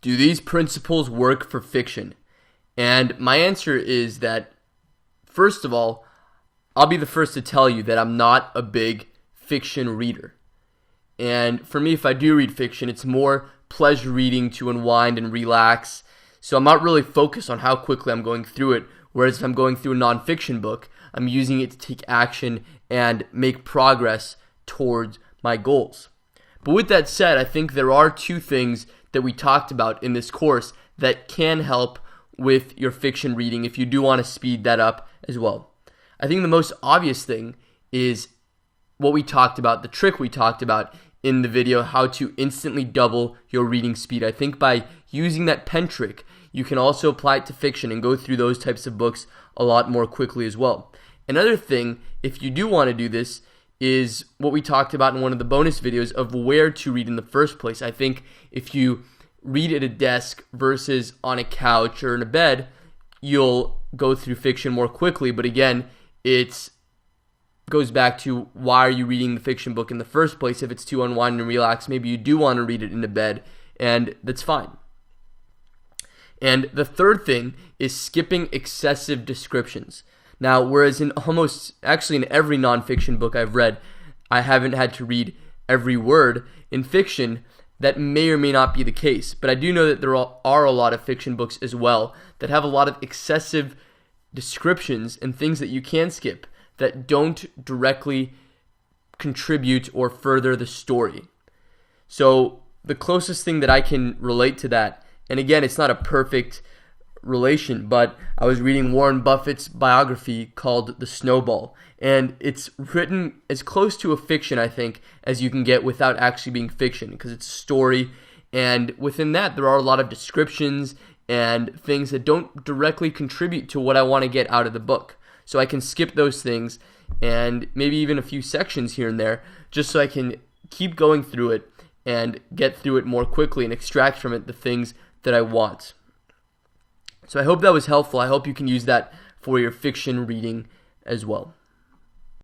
Do these principles work for fiction? And my answer is that, first of all, I'll be the first to tell you that I'm not a big fiction reader. And for me, if I do read fiction, it's more pleasure reading to unwind and relax. So I'm not really focused on how quickly I'm going through it. Whereas if I'm going through a nonfiction book, I'm using it to take action and make progress towards my goals. But with that said, I think there are two things that we talked about in this course that can help with your fiction reading if you do want to speed that up as well. I think the most obvious thing is what we talked about, the trick we talked about in the video, how to instantly double your reading speed. I think by using that pen trick, you can also apply it to fiction and go through those types of books a lot more quickly as well. Another thing, if you do want to do this, is what we talked about in one of the bonus videos of where to read in the first place. I think if you read at a desk versus on a couch or in a bed, you'll go through fiction more quickly. But again, it goes back to why are you reading the fiction book in the first place? If it's to unwind and relax, maybe you do want to read it in a bed, and that's fine. And the third thing is skipping excessive descriptions. Now, whereas in in every nonfiction book I've read, I haven't had to read every word. In fiction, that may or may not be the case. But I do know that there are a lot of fiction books as well that have a lot of excessive descriptions and things that you can skip that don't directly contribute or further the story. So the closest thing that I can relate to that, and again, it's not a perfect relation, but I was reading Warren Buffett's biography called The Snowball, and it's written as close to a fiction, I think, as you can get without actually being fiction, because it's a story, and within that, there are a lot of descriptions and things that don't directly contribute to what I want to get out of the book. So I can skip those things, and maybe even a few sections here and there, just so I can keep going through it and get through it more quickly and extract from it the things that I want. So I hope that was helpful. I hope you can use that for your fiction reading as well.